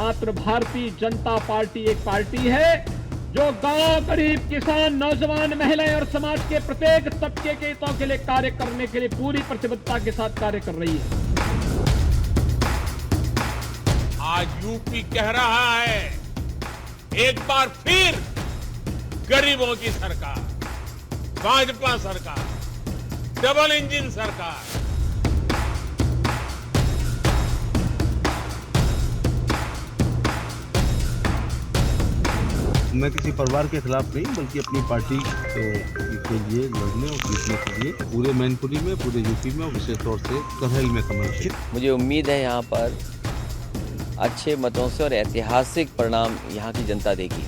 एकमात्र भारतीय जनता पार्टी एक पार्टी है जो गांव, गरीब, किसान, नौजवान, महिलाएं और समाज के प्रत्येक तबके के हितों के लिए कार्य करने के लिए पूरी प्रतिबद्धता के साथ कार्य कर रही है। आज यूपी कह रहा है, एक बार फिर गरीबों की सरकार, भाजपा सरकार, डबल इंजन सरकार। मैं किसी परिवार के खिलाफ नहीं, बल्कि अपनी पार्टी के लिए लड़ने और जीतने के लिए पूरे मैनपुरी में, पूरे यूपी में और विशेष तौर से करहल में समर्पित। मुझे उम्मीद है यहाँ पर अच्छे मतों से और ऐतिहासिक परिणाम यहाँ की जनता देगी।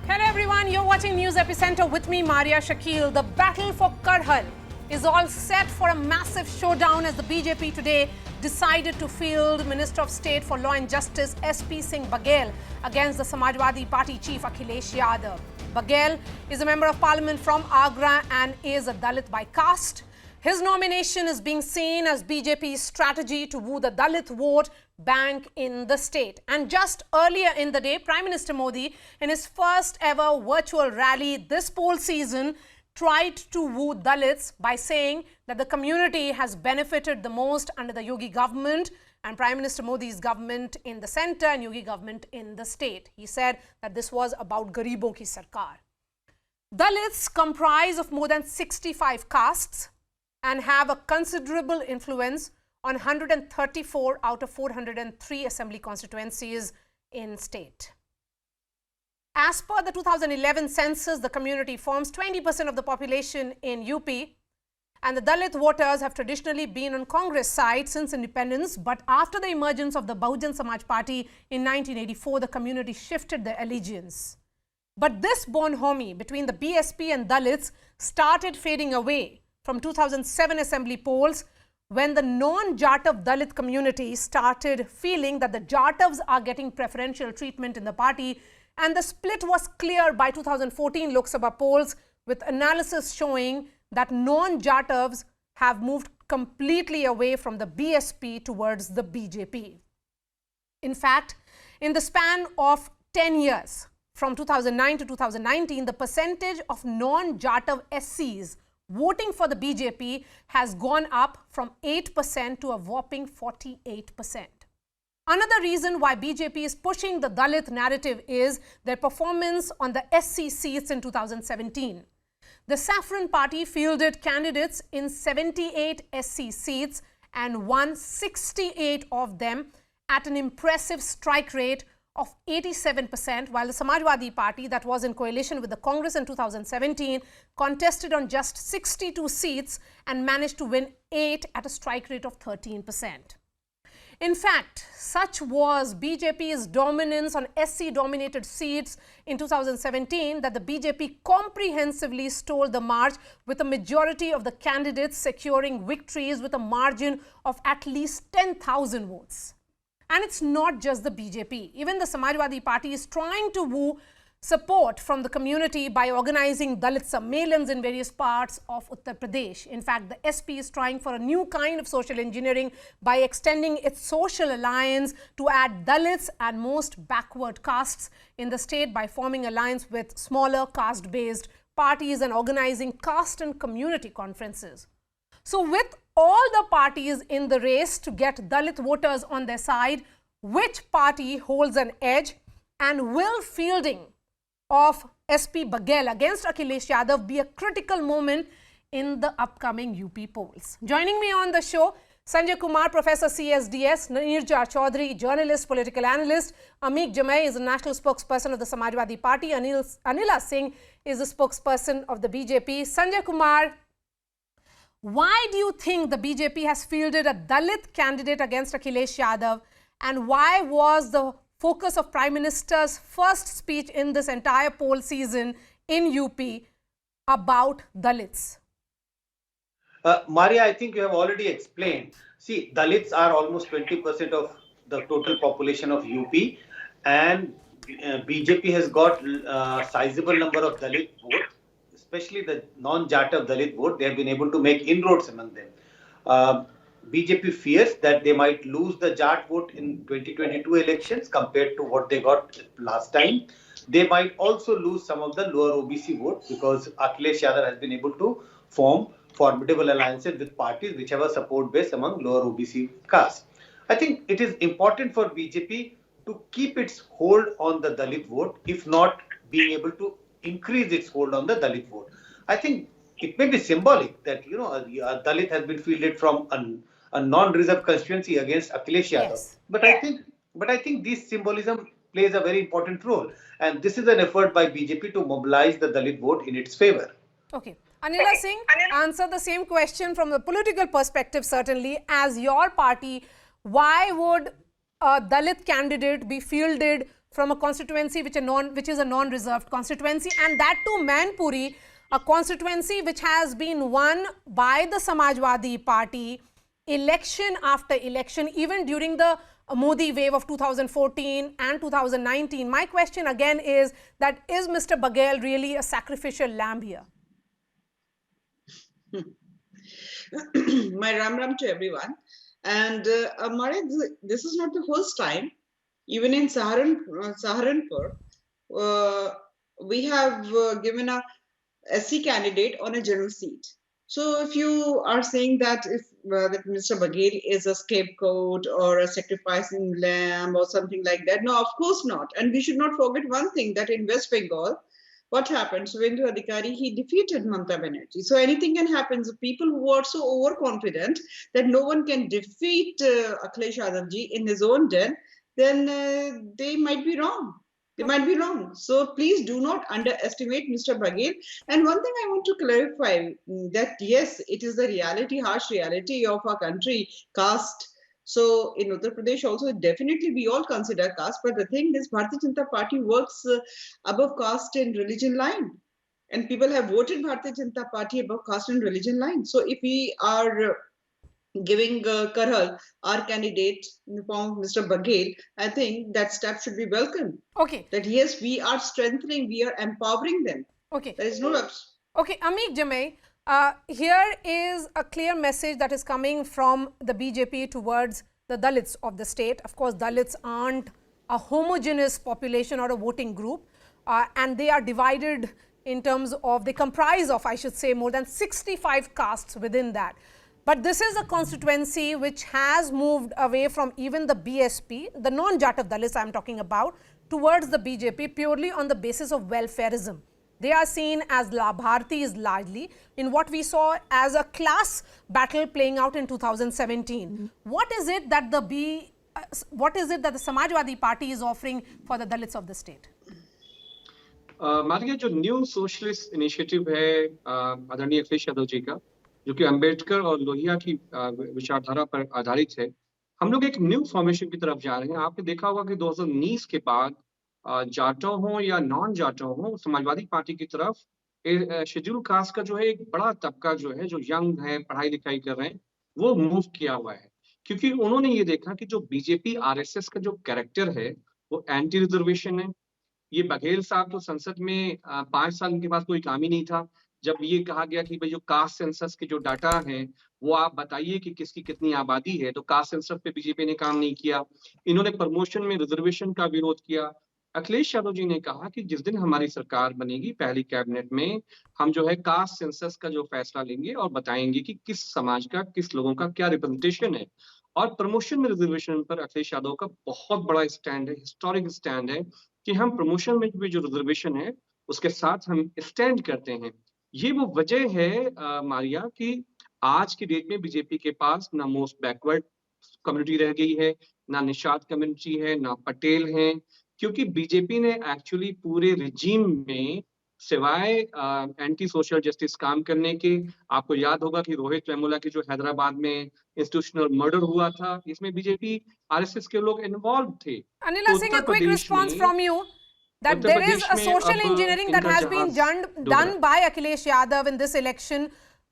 Hello everyone, you're watching News Epicenter with me, Maria Shakil. The battle for Karhal is all set for a massive showdown as the BJP today decided to field Minister of State for Law and Justice SP Singh Baghel against the Samajwadi Party chief Akhilesh Yadav. Baghel is a member of parliament from Agra and is a Dalit by caste. His nomination is being seen as BJP's strategy to woo the Dalit vote bank in the state. And just earlier in the day, Prime Minister Modi, in his first ever virtual rally this poll season, tried to woo Dalits by saying that the community has benefited the most under the Yogi government and Prime Minister Modi's government in the centre and Yogi government in the state. He said that this was about Garibon ki Sarkar. Dalits comprise of more than 65 castes and have a considerable influence on 134 out of 403 assembly constituencies in state. As per the 2011 census, the community forms 20% of the population in UP, and the Dalit voters have traditionally been on Congress side since independence, but after the emergence of the Bahujan Samaj Party in 1984, the community shifted their allegiance. But this bonhomie between the BSP and Dalits started fading away from 2007 assembly polls when the non-Jatav Dalit community started feeling that the Jatavs are getting preferential treatment in the party, and the split was clear by 2014 Lok Sabha polls, with analysis showing that non-Jatavs have moved completely away from the BSP towards the BJP. In fact, in the span of 10 years, from 2009 to 2019, the percentage of non-Jatav SCs voting for the BJP has gone up from 8% to a whopping 48%. Another reason why BJP is pushing the Dalit narrative is their performance on the SC seats in 2017. The Saffron Party fielded candidates in 78 SC seats and won 68 of them at an impressive strike rate of 87%, while the Samajwadi Party, that was in coalition with the Congress in 2017, contested on just 62 seats and managed to win 8 at a strike rate of 13%. In fact, such was BJP's dominance on SC-dominated seats in 2017 that the BJP comprehensively stole the march, with a majority of the candidates securing victories with a margin of at least 10,000 votes. And it's not just the BJP. Even the Samajwadi Party is trying to woo support from the community by organizing Dalit Sammelans in various parts of Uttar Pradesh. In fact, the SP is trying for a new kind of social engineering by extending its social alliance to add Dalits and most backward castes in the state by forming alliance with smaller caste-based parties and organizing caste and community conferences. So with all the parties in the race to get Dalit voters on their side, which party holds an edge, and will fielding of SP Baghel against Akhilesh Yadav be a critical moment in the upcoming UP polls? Joining me on the show, Sanjay Kumar, Professor CSDS, Nirjar Chaudhary, journalist, political analyst, Ameek Jamai is the national spokesperson of the Samajwadi Party, Anila Singh is the spokesperson of the BJP. Sanjay Kumar, why do you think the BJP has fielded a Dalit candidate against Akhilesh Yadav, and why was the focus of Prime Minister's first speech in this entire poll season in UP about Dalits? Maria, I think you have already explained. See, Dalits are almost 20% of the total population of UP, and BJP has got a sizable number of Dalit votes, especially the non-Jatav Dalit vote, they have been able to make inroads among them. Uh, BJP fears that they might lose the Jat vote in 2022 elections compared to what they got last time. They might also lose some of the lower OBC vote because Akhilesh Yadav has been able to form formidable alliances with parties which have a support base among lower OBC castes. I think it is important for BJP to keep its hold on the Dalit vote, if not being able to increase its hold on the Dalit vote. I think it may be symbolic that a Dalit has been fielded from a non-reserved constituency against Akhilesh Yadav. Yes. But I think this symbolism plays a very important role, and this is an effort by BJP to mobilize the Dalit vote in its favor. Okay. Anila Singh, answer the same question from the political perspective, certainly, as your party. Why would a Dalit candidate be fielded from a constituency which is a non-reserved constituency, and that too Mainpuri, a constituency which has been won by the Samajwadi Party election after election, even during the Modi wave of 2014 and 2019. My question again is that is Mr. Baghel really a sacrificial lamb here? My ram to everyone. And Maria, this is not the first time. Even in Saharanpur, we have given a SC candidate on a general seat. So if you are saying that that Mr. Baghel is a scapegoat or a sacrificing lamb or something like that, no, of course not. And we should not forget one thing, that in West Bengal, what happened? Suvendu Adhikari, he defeated Mamata Banerjee. So anything can happen. So people who are so overconfident that no one can defeat Akhilesh Yadavji in his own den, then they might be wrong. They might be wrong. So please do not underestimate Mr. Baghel. And one thing I want to clarify, that yes, it is the reality, harsh reality of our country, caste. So in Uttar Pradesh also, definitely we all consider caste. But the thing is, Bharatiya Janata Party works above caste and religion line. And people have voted Bharatiya Janata Party above caste and religion line. So if we are giving Karhal, our candidate in the form of Mr. Baghel, I think that step should be welcomed. Okay. That yes, we are strengthening, we are empowering them. Okay. There is no ups. Okay, Amit Jamai, here is a clear message that is coming from the BJP towards the Dalits of the state. Of course, Dalits aren't a homogeneous population or a voting group, and they are divided in terms of, they comprise of, I should say, more than 65 castes within that. But this is a constituency which has moved away from even the BSP, the non-Jatav Dalits I am talking about, towards the BJP purely on the basis of welfareism. They are seen as Labhartis largely in what we saw as a class battle playing out in 2017. What is it that the Samajwadi Party is offering for the Dalits of the state? मानिए जो new socialist initiative है आदरणीय अखिलेश यादव जी का, जो कि अंबेडकर और लोहिया की विचारधारा पर आधारित है, हम लोग एक न्यू फॉर्मेशन की तरफ जा रहे हैं। आपने देखा होगा कि 2019 के बाद जाटों हो या नॉन जाटों हो, समाजवादी पार्टी की तरफ शेड्यूल कास्ट का जो है एक बड़ा तबका जो है, जो यंग है, पढ़ाई लिखाई कर रहे हैं, वो मूव किया हुआ है, क्योंकि उन्होंने ये देखा कि जो बीजेपी आरएसएस का जो कैरेक्टर है वो एंटी रिजर्वेशन है। ये बघेल साहब तो संसद में 5 साल के बाद कोई काम ही नहीं था। जब ये कहा गया कि भाई जो कास्ट सेंसस के जो डाटा है वो आप बताइए कि किसकी कितनी आबादी है, तो कास्ट सेंसस पे बीजेपी ने काम नहीं किया। इन्होंने प्रमोशन में रिजर्वेशन का विरोध किया। अखिलेश यादव जी ने कहा कि जिस दिन हमारी सरकार बनेगी, पहली कैबिनेट में हम जो है कास्ट सेंसस का जो फैसला लेंगे और बताएंगे कि किस समाज का, किस लोगों का क्या रिप्रेजेंटेशन है। और प्रमोशन में रिजर्वेशन पर अखिलेश यादव का बहुत बड़ा स्टैंड है, हिस्टोरिक स्टैंड है कि हम प्रमोशन में भी जो रिजर्वेशन है उसके साथ हम स्टैंड करते हैं। ये वो वजह है मारिया कि आज की डेट में बीजेपी के पास ना मोस्ट बैकवर्ड कम्युनिटी रह गई है, ना निषाद कम्युनिटी है, ना पटेल हैं, क्योंकि बीजेपी ने एक्चुअली पूरे रिजीम में सिवाय एंटी सोशल जस्टिस काम करने के, आपको याद होगा कि रोहित वेमुला की जो हैदराबाद में इंस्टीट्यूशनल मर्डर हुआ था, इसमें बीजेपी आरएसएस के लोग इन्वॉल्व थे। Anila Singh, a quick response from you that there is a social engineering that has been done by Akhilesh Yadav in this election,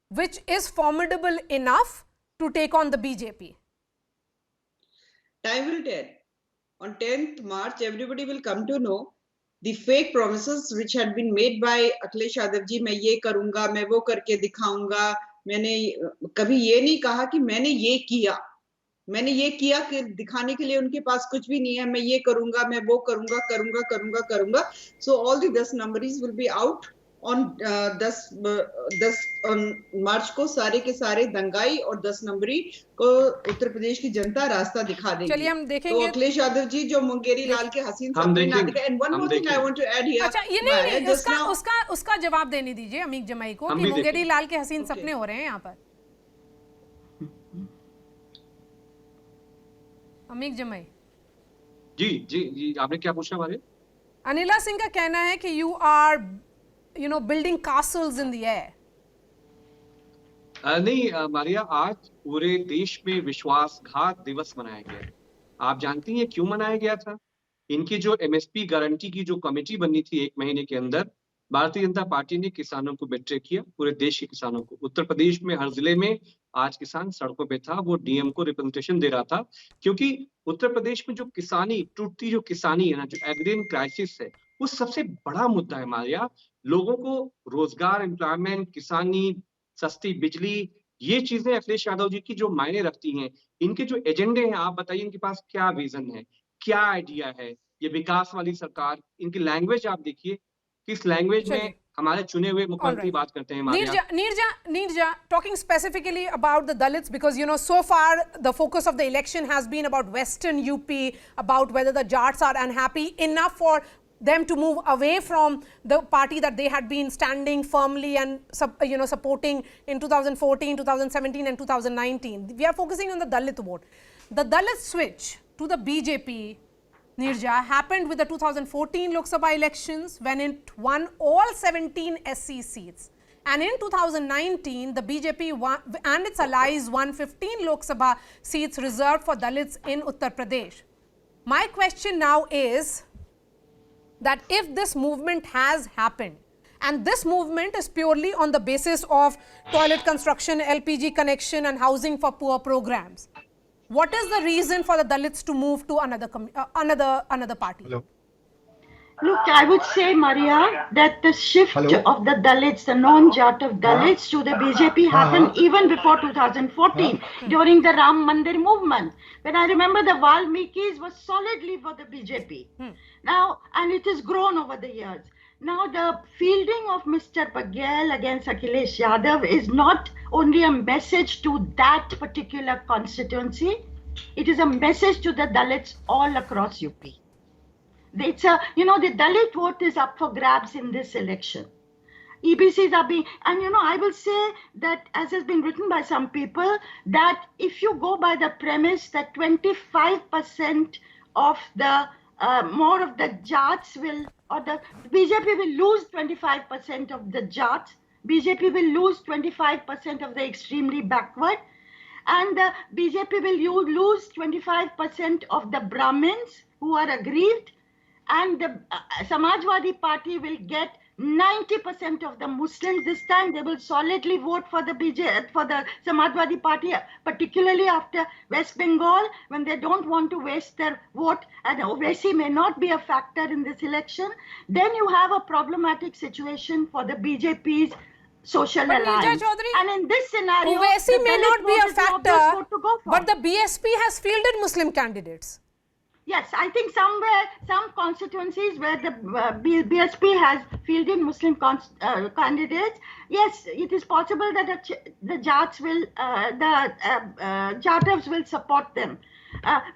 which is formidable enough to take on the BJP. Time will tell. On 10th March, everybody will come to know the fake promises which had been made by Akhilesh Yadav ji, मैं ये करूंगा, मैं वो करके दिखाऊंगा, मैंने कभी ये नहीं कहा कि मैंने ये किया कि दिखाने के लिए उनके पास कुछ भी नहीं है, मैं ये करूंगा, मैं वो करूंगा. So all the 10 numbers will be out on 10 मार्च को. सारे के सारे दंगाई और 10 नंबरी को उत्तर प्रदेश की जनता रास्ता दिखा देगी. चलिए हम देखेंगे. तो अखिलेश यादव जी जो मुंगेरी लाल के हसीन सपने ना दिखाए. And one more thing I want to add here. अच्छा, ये नहीं, उसका जवाब देने दीजिए अमीक जमाई को कि मुंगेरी लाल के हसीन सपने हो रहे हैं यहाँ पर. अमीक जमाई जी आपने क्या पूछा हमारे? अनिला सिंह का कहना है कि you are building castles in the air. नहीं मारिया, आज पूरे देश में विश्वासघात दिवस मनाया गया है. आप जानती हैं क्यों मनाया गया था? इनकी जो एमएसपी गारंटी की जो कमेटी बननी थी 1 महीने के अंदर, भारतीय जनता पार्टी ने किसानों को बेट्रे किया, पूरे देश के किसानों को. उत्तर प्रदेश में हर जिले में आज किसान सड़कों पे था, वो डीएम को रिप्रेजेंटेशन दे रहा था, क्योंकि उत्तर प्रदेश में जो किसानी टूटती जो किसानी है ना, जो एग्रीन क्राइसिस है, वो सबसे बड़ा मुद्दा है मारिया. लोगों को रोजगार, एम्प्लॉयमेंट, किसानी, सस्ती बिजली, ये चीजें अखिलेश यादव जी की जो मायने रखती हैं. इनके जो एजेंडे हैं, आप बताइए इनके पास क्या विजन है, क्या आइडिया है. ये विकास वाली सरकार, इनकी लैंग्वेज आप देखिए, किस लैंग्वेज में हमारे चुने हुए मुख्यमंत्री बात करते हैं. Neerja, talking specifically about the Dalits, because so far the focus of the election has been about Western UP, about whether the Jats are unhappy enough for them to move away from the party that they had been standing firmly and supporting in 2014, 2017 and 2019. We are focusing on the Dalit vote. The Dalit switch to the BJP, Neerja, happened with the 2014 Lok Sabha elections when it won all 17 SC seats. And in 2019, the BJP and its allies won 15 Lok Sabha seats reserved for Dalits in Uttar Pradesh. My question now is that if this movement has happened, and this movement is purely on the basis of toilet construction, LPG connection and housing for poor programs, what is the reason for the Dalits to move to another party? Hello. Look, I would say, Maria, that the shift of the Dalits, the non-Jat of Dalits to the BJP happened even before 2014, during the Ram Mandir movement. When I remember the Valmikis was solidly for the BJP. Now, and it has grown over the years. Now, the fielding of Mr. Baghel against Akhilesh Yadav is not only a message to that particular constituency, it is a message to the Dalits all across UP. It's the Dalit vote is up for grabs in this election. EBCs are being, and I will say that, as has been written by some people, that if you go by the premise that 25% of the more of the Jats will, or the BJP will lose 25% of the Jats, BJP will lose 25% of the extremely backward, and the BJP will lose 25% of the Brahmins who are aggrieved, and the Samajwadi Party will get 90% of the Muslims. This time they will solidly vote for the for the Samajwadi Party, particularly after West Bengal, when they don't want to waste their vote, and Owaisi may not be a factor in this election. Then you have a problematic situation for the BJP's social alliance. And in this scenario, Owaisi may not be a factor, but the BSP has fielded Muslim candidates. Yes, I think somewhere, some constituencies where the BSP has fielded Muslim candidates, yes, it is possible that the Jats will, Jatavs will support them.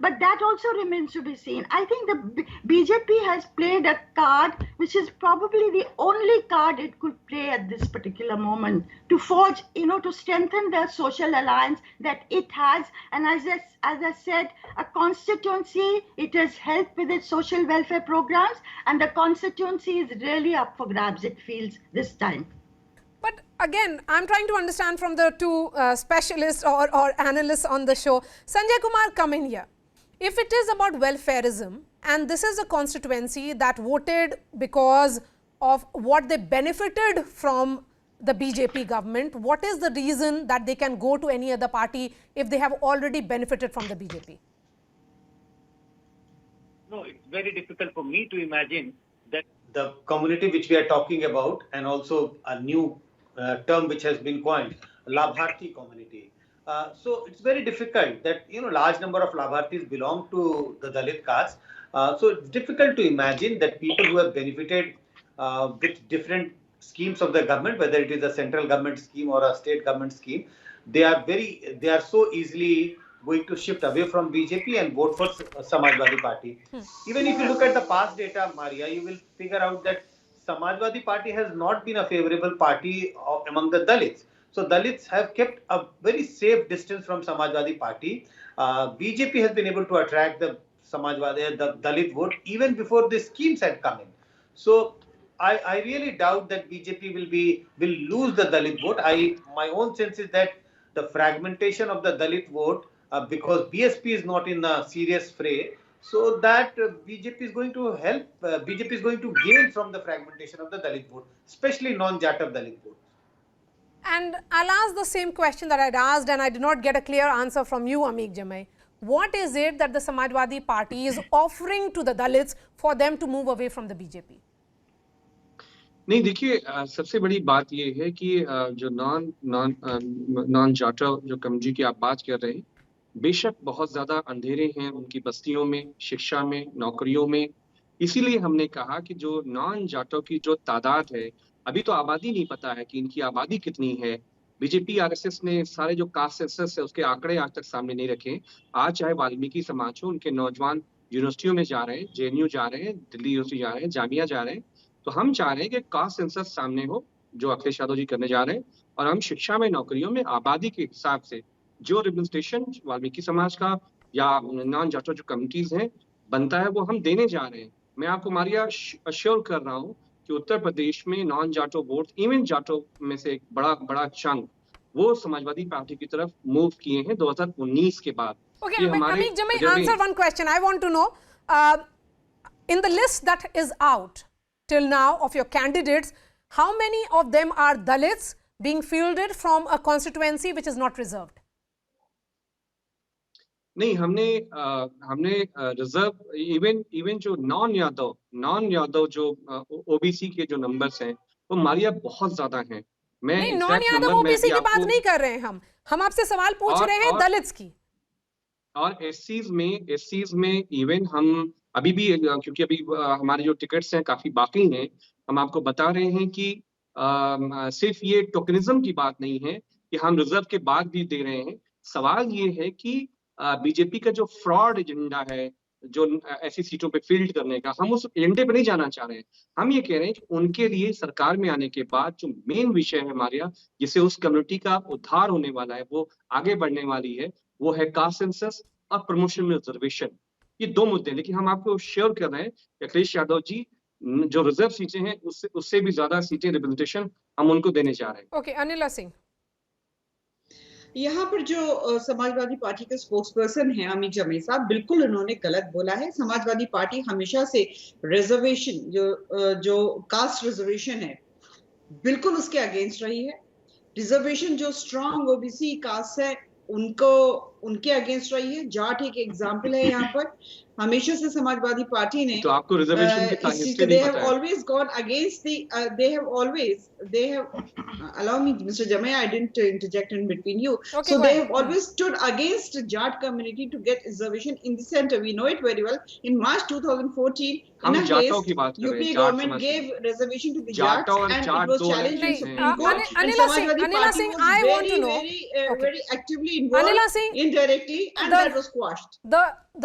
But that also remains to be seen. I think the BJP has played a card which is probably the only card it could play at this particular moment to forge, to strengthen the social alliance that it has. And as I said, a constituency, it has helped with its social welfare programs, and the constituency is really up for grabs, it feels, this time. But again, I'm trying to understand from the two specialists or analysts on the show. Sanjay Kumar, come in here. If it is about welfareism, and this is a constituency that voted because of what they benefited from the BJP government, what is the reason that they can go to any other party if they have already benefited from the BJP? No, it's very difficult for me to imagine that the community which we are talking about, and also a new term which has been coined, Labharti community. So it's very difficult that, large number of Labhartis belong to the Dalit caste. So it's difficult to imagine that people who have benefited with different schemes of the government, whether it is a central government scheme or a state government scheme, they are so easily going to shift away from BJP and vote for Samajwadi Party. Even if you look at the past data, Maria, you will figure out that Samajwadi Party has not been a favorable party among the Dalits. So Dalits have kept a very safe distance from Samajwadi Party. BJP has been able to attract the Dalit vote even before the schemes had come in. So I really doubt that BJP will lose the Dalit vote. My own sense is that the fragmentation of the Dalit vote, because BSP is not in a serious fray, so that BJP is going to help, BJP is going to gain from the fragmentation of the Dalit vote, especially non-Jatav Dalit vote. And I'll ask the same question that I'd asked, and I did not get a clear answer from you, Amit Jamai. What is it that the Samajwadi Party is offering to the Dalits for them to move away from the BJP? नहीं, देखिए, सबसे बड़ी बात ये है कि जो non Jatav जो कम्युनिटी की आप बात कर रहे हैं, बेशक बहुत ज्यादा अंधेरे हैं उनकी बस्तियों में, शिक्षा में, नौकरियों में। इसीलिए हमने कहा कि जो नॉन जाटव की जो तादाद है, अभी तो आबादी नहीं पता है कि इनकी आबादी कितनी है। बीजेपी आरएसएस ने सारे जो कास्ट सेंसस है उसके आंकड़े आज तक सामने नहीं रखे। आज चाहे वाल्मीकि समाज हो, उनके नौजवान यूनिवर्सिटियों में जा रहे हैं, जेएनयू जा रहे हैं, दिल्ली यूनिवर्सिटी जा रहे हैं, जामिया जा रहे हैं। तो हम चाह रहे हैं कि कास्ट सेंसस सामने हो, जो अखिलेश यादव जी करने जा रहे हैं, और हम शिक्षा में, नौकरियों में आबादी के हिसाब से जो रिप्रेजेंटेशन वाल्मीकि समाज का या नॉन जाटो जो कम्युनिटीज हैं बनता है, वो हम देने जा रहे हैं। मैं आपको मारिया अश्योर कर रहा हूँ कि उत्तर प्रदेश में नॉन जाटो वोट, इवन जाटो में से एक बड़ा चंक वो समाजवादी पार्टी की तरफ मूव किए हैं 2019 के बाद। Okay, Amit Jamai, answer one question. I want to know, in the list that is out till now of your candidates, how many of them are Dalits being fielded from a constituency which is not reserved? नहीं, हमने reserve even जो non Yadav जो OBC के जो numbers हैं वो मारिया बहुत ज्यादा हैं। नहीं, नॉन यादव ओबीसी की बात नहीं कर रहे हैं, हम आपसे सवाल पूछ रहे हैं दलित्स की। और एससीज में इवन हम अभी भी, क्योंकि अभी हमारे जो टिकट्स हैं काफी बाकी हैं, हम आपको बता रहे हैं कि सिर्फ ये टोकनिज्म की बात नहीं है कि हम रिजर्व के बाद भी दे रहे हैं। सवाल ये है कि बीजेपी का जो फ्रॉड एजेंडा है, जो ऐसी सीटों पे फील्ड करने का, हम उस एजेंडे पे नहीं जाना चाह रहे हैं। हम ये कह रहे हैं कि उनके लिए सरकार में आने के बाद जो मेन विषय है हमारा, जिससे उस कम्युनिटी का उद्धार होने वाला है, वो आगे बढ़ने वाली है, वो है कास्ट सेंसस और प्रमोशन रिजर्वेशन। ये दो मुद्दे, लेकिन हम आपको श्योर कर रहे हैं कि अखिलेश यादव जी जो रिजर्व सीटें हैं उससे भी ज्यादा सीटें रिप्रेजेंटेशन हम उनको देने जा रहे हैं। ओके, अनिला सिंह, यहाँ पर जो समाजवादी पार्टी के स्पोक्सपर्सन हैं अमित जमे साहब, बिल्कुल उन्होंने गलत बोला है। समाजवादी पार्टी हमेशा से रिजर्वेशन जो कास्ट रिजर्वेशन है बिल्कुल उसके अगेंस्ट रही है। रिजर्वेशन जो स्ट्रॉन्ग ओबीसी कास्ट है उनके अगेंस्ट रही है। जाट एक एग्जाम्पल है यहाँ पर। हमेशा से समाजवादी पार्टी ने, तो आपको रिजर्वेशन की हिस्ट्री नहीं पता है। always gone against the they have allow me Mr. Jamai, I didn't interject in between you. Okay, so they have always stood against Jat community to get reservation in the center. We know it very well. In March 2014 in a case UP government gave reservation to the Jats and it was challenged in Supreme Court. Anila Singh, I want to know, very actively involved indirectly, and that was quashed.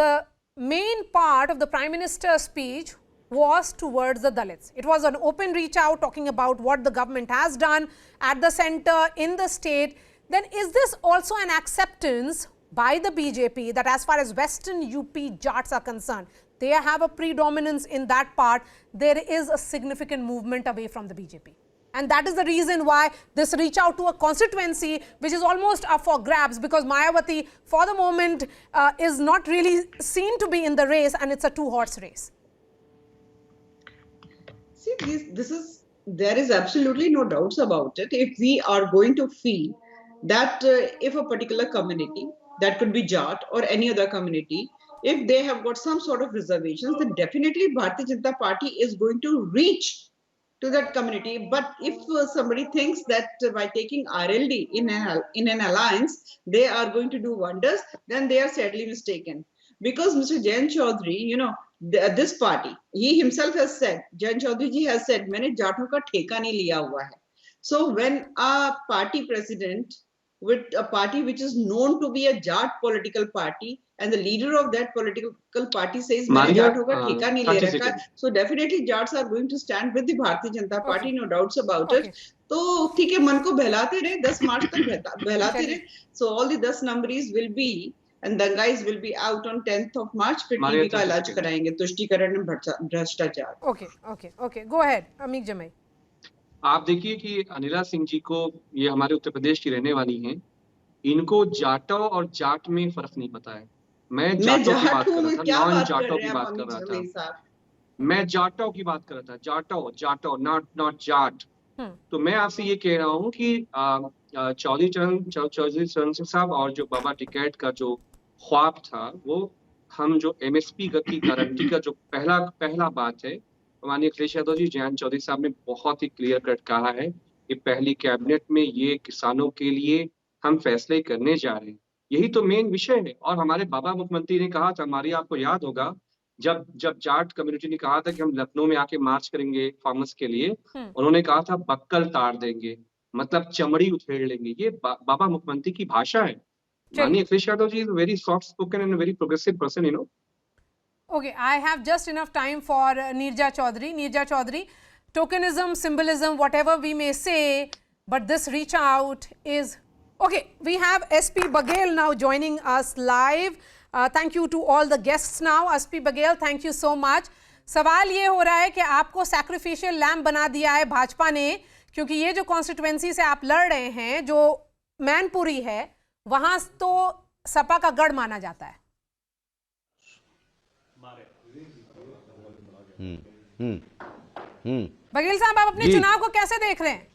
The main part of the Prime Minister's speech was towards the Dalits. It was an open reach out talking about what the government has done at the center, in the state. Then is this also an acceptance by the BJP that as far as Western UP Jats are concerned, they have a predominance in that part, there is a significant movement away from the BJP? And that is the reason why this reach out to a constituency which is almost up for grabs, because Mayawati for the moment is not really seen to be in the race, and it's a two-horse race. See, there is absolutely no doubts about it. If we are going to feel that if a particular community, that could be Jat or any other community, if they have got some sort of reservations, then definitely Bharatiya Janata Party is going to reach to that community. But if somebody thinks that by taking RLD in an alliance, they are going to do wonders, then they are sadly mistaken. Because Mr. Jain Chaudhary, this party, he himself has said, Jain Chaudhary ji has said, मैंने जाटों का ठेका नहीं लिया हुआ है. So when a party president with a party which is known to be a Jat political party, and the leader of that political party says, मैंने जाटों का ठेका नहीं ले रखा, so definitely Jats are going to stand with the Bharatiya Janata Party, no doubts about it. तो ठीक है, मन को बहलाते रहे, 10 मार्च तक बहलाते रहे. So all the 10 numbers will be, and the guys will be out on 10th of March. फिर TB का इलाज कराएंगे, तुष्टिकरण में भ्रष्टाचार. Okay, go ahead, अमीक जमाई. आप देखिए कि अनिला सिंह जी को, ये हमारे उत्तर प्रदेश की रहने वाली हैं, इनको जाटो और जाट में फर्क नहीं पता है. मैं जाटो की बात कर रहा था, नॉन जाटो की बात कर रहा था. मैं जाटो की बात कर रहा था, जाटो नॉट जाट. तो मैं आपसे ये कह रहा हूँ कि चौधरी चरण सिंह साहब और जो बाबा टिकैत का जो ख्वाब था, वो हम जो एमएसपी की गारंटी का जो पहला बात है, माननीय अखिलेश यादव जी, जयंत चौधरी साहब ने बहुत ही क्लियर कट कहा है कि पहली कैबिनेट में ये किसानों के लिए हम फैसले करने जा रहे हैं. यही तो मेन विषय है. और हमारे बाबा मुख्यमंत्री ने कहा था, हमारी आपको याद होगा, जब जाट कम्युनिटी ने कहा था कि हम लखनऊ में आके मार्च करेंगे फार्मर्स के लिए, उन्होंने कहा था बक्कल ताड़ देंगे, मतलब चमड़ी उधेड़ लेंगे. ये बाबा मुख्यमंत्री की भाषा है. माननीय Akhilesh Yadav ji is very soft spoken and very progressive person, Okay, I have just enough time for Neerja Chaudhary. Neerja Chaudhary, tokenism, symbolism, whatever we may say, but this reach out is... Okay, we have SP Baghel now joining us live. Thank you to all the guests now. SP Baghel, thank you so much. सवाल ये हो रहा है कि आपको sacrificial lamb बना दिया है भाजपा ने, क्योंकि ये जो कॉन्स्टिट्यूएंसी से आप लड़ रहे हैं, जो मैनपुरी है, वहां तो सपा का गढ़ माना जाता है. बघेल साहब, आप अपने चुनाव को कैसे देख रहे हैं?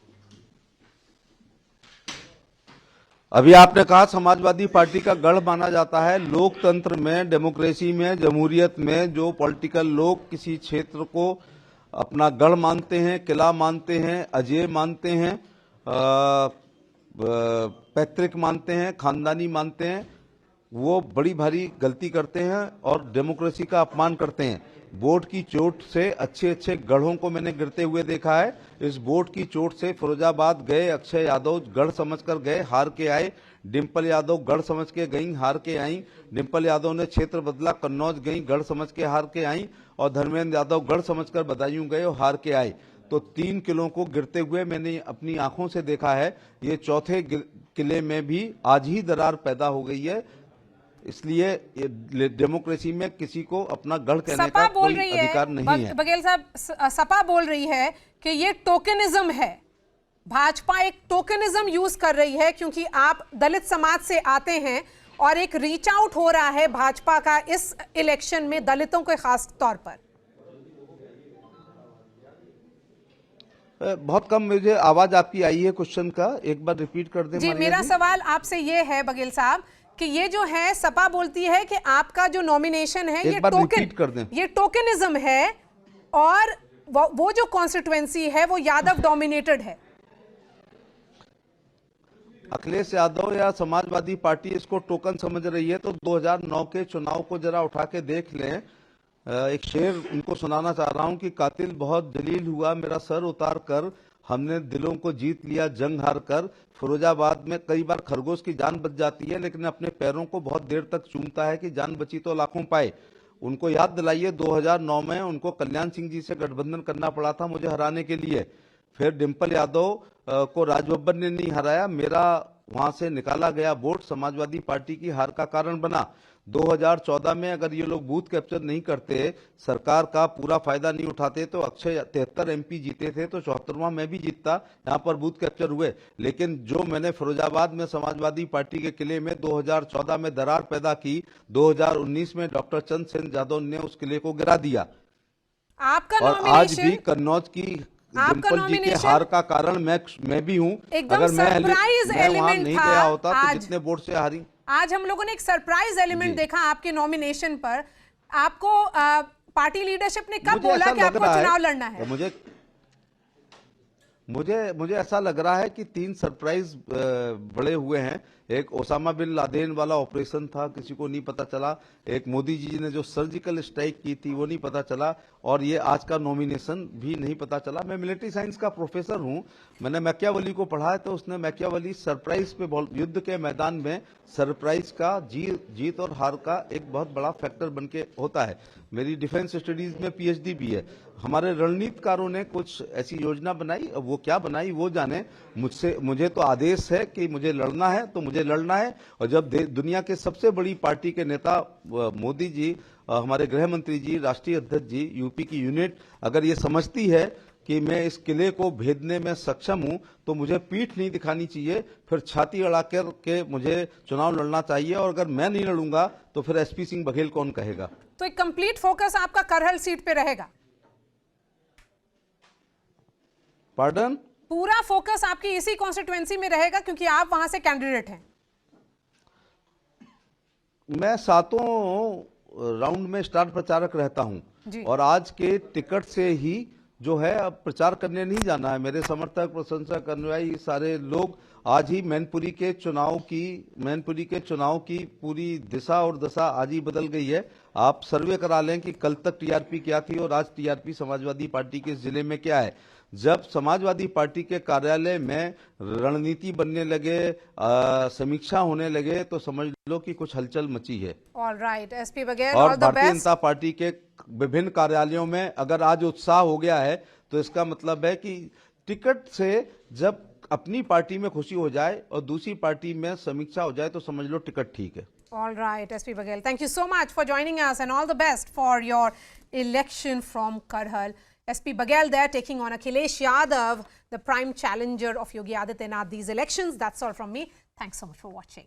अभी आपने कहा समाजवादी पार्टी का गढ़ माना जाता है. लोकतंत्र में, डेमोक्रेसी में, जमहूरियत में जो पॉलिटिकल लोग किसी क्षेत्र को अपना गढ़ मानते हैं, किला मानते हैं, अजेय मानते हैं, पैतृक मानते हैं, खानदानी मानते हैं, वो बड़ी भारी गलती करते हैं और डेमोक्रेसी का अपमान करते हैं. वोट की चोट से अच्छे गढ़ों को मैंने गिरते हुए देखा है. इस वोट की चोट से फिरोजाबाद गए अक्षय यादव गढ़ समझकर गए, हार के आए. डिम्पल यादव गढ़ समझ के गई, हार के आई. डिम्पल यादव ने क्षेत्र बदला, कन्नौज गई, गढ़ समझ के हार के आई. और धर्मेंद्र यादव गढ़ समझकर बदायूं गए और हार के आए. तो 3 किलों को गिरते हुए मैंने अपनी आंखों से देखा है. ये चौथे किले में भी आज ही दरार पैदा हो गई है. इसलिए डेमोक्रेसी में किसी को अपना गढ़ कहने का कोई अधिकार नहीं है. बघेल साहब, सपा बोल रही है कि ये टोकनिज्म है. भाजपा एक टोकनिज्म यूज कर रही है, क्योंकि आप दलित समाज से आते हैं और एक रीच आउट हो रहा है भाजपा का इस इलेक्शन में दलितों के खास तौर पर. बहुत कम मुझे आवाज आपकी आई है. क्वेश्चन का एक बार रिपीट कर दें. जी, मेरा सवाल आपसे ये है बघेल साहब कि ये जो है, सपा बोलती है कि आपका जो नॉमिनेशन है ये टोकनिज्म है, और वो जो कॉन्स्टिट्यूएंसी है वो यादव डोमिनेटेड है. अखिलेश यादव या समाजवादी पार्टी इसको टोकन समझ रही है तो 2009 के चुनाव को जरा उठा के देख लें. एक शेर उनको सुनाना चाह रहा हूं कि कातिल बहुत जलील हुआ मेरा सर उतार कर, हमने दिलों को जीत लिया जंग हार कर. फिरोजाबाद में कई बार खरगोश की जान बच जाती है, लेकिन अपने पैरों को बहुत देर तक चूमता है कि जान बची तो लाखों पाए. उनको याद दिलाइए 2009 में उनको कल्याण सिंह जी से गठबंधन करना पड़ा था मुझे हराने के लिए. फिर डिम्पल यादव को राजबब्बर ने नहीं हराया, मेरा वहां से निकाला गया वोट समाजवादी पार्टी की हार का कारण बना. 2014 में अगर ये लोग बूथ कैप्चर नहीं करते, सरकार का पूरा फायदा नहीं उठाते, तो अक्षय 73 MP जीते थे, तो 74वां मैं भी जीतता. यहाँ पर बूथ कैप्चर हुए, लेकिन जो मैंने फिरोजाबाद में समाजवादी पार्टी के किले में 2014 में दरार पैदा की, 2019 में डॉक्टर चंद्रसेन यादव ने उस किले को गिरा दिया. आपका और आज भी कन्नौज की डिम्पल जी के हार का कारण मैं भी हूँ. अगर मैं वहां नहीं गया होता तो जितने वोट से हारी. आज हम लोगों ने एक सरप्राइज एलिमेंट देखा आपके नॉमिनेशन पर। आपको पार्टी लीडरशिप ने कब बोला कि आपको चुनाव लड़ना है? मुझे ऐसा लग रहा है कि 3 सरप्राइज बड़े हुए हैं। एक ओसामा बिन लादेन वाला ऑपरेशन था, किसी को नहीं पता चला। एक मोदी जी ने जो सर्जिकल स्ट्राइक की थी वो नहीं पता चला, और ये आज का नॉमिनेशन भी नहीं पता चला। मैं मिलिट्री साइंस का प्रोफेसर हूं, मैंने मैकियावेली को पढ़ा है, तो उसने मैकियावेली सरप्राइज पे युद्ध के मैदान में सरप्राइज का जीत और हार का एक बहुत बड़ा फैक्टर बन के होता है। मेरी डिफेंस स्टडीज में पीएचडी भी है। हमारे रणनीतिकारों ने कुछ ऐसी योजना बनाई, अब वो क्या बनाई वो जाने। मुझे तो आदेश है कि मुझे लड़ना है तो मुझे लड़ना है। और जब दुनिया के सबसे बड़ी पार्टी के नेता मोदी जी, हमारे गृह मंत्री जी, राष्ट्रीय अध्यक्ष जी, यूपी की यूनिट अगर ये समझती है कि मैं इस किले को भेदने में सक्षम हूं, तो मुझे पीठ नहीं दिखानी चाहिए, फिर छाती अड़ा कर के मुझे चुनाव लड़ना चाहिए। और अगर मैं नहीं लड़ूंगा तो फिर एसपी सिंह बघेल कौन कहेगा? तो एक कंप्लीट फोकस आपका करहल सीट पे रहेगा? पार्डन? पूरा फोकस आपकी इसी कॉन्स्टिट्यूएंसी में रहेगा क्योंकि आप वहां से कैंडिडेट हैं? मैं 7 राउंड में स्टार प्रचारक रहता हूं, और आज के टिकट से ही जो है अब प्रचार करने नहीं जाना है। मेरे समर्थक, प्रशंसक, अनुयायी सारे लोग आज ही मैनपुरी के चुनाव की पूरी दिशा और दशा आज ही बदल गई है। आप सर्वे करा लें कि कल तक टीआरपी क्या थी और आज टीआरपी समाजवादी पार्टी के जिले में क्या है। जब समाजवादी पार्टी के कार्यालय में रणनीति बनने लगे, समीक्षा होने लगे, तो समझ लो कि कुछ हलचल मची है। ऑलराइट, एसपी बघेल, और भारतीय जनता पार्टी के विभिन्न कार्यालयों में अगर आज उत्साह हो गया है तो इसका मतलब है कि टिकट से जब अपनी पार्टी में खुशी हो जाए और दूसरी पार्टी में समीक्षा हो जाए तो समझ लो टिकट ठीक है। Alright, SP Baghel, thank you so much for joining us and all the best for your election from Karhal. SP Baghel there taking on Akhilesh Yadav, the prime challenger of Yogi Adityanath these elections. That's all from me. Thanks so much for watching.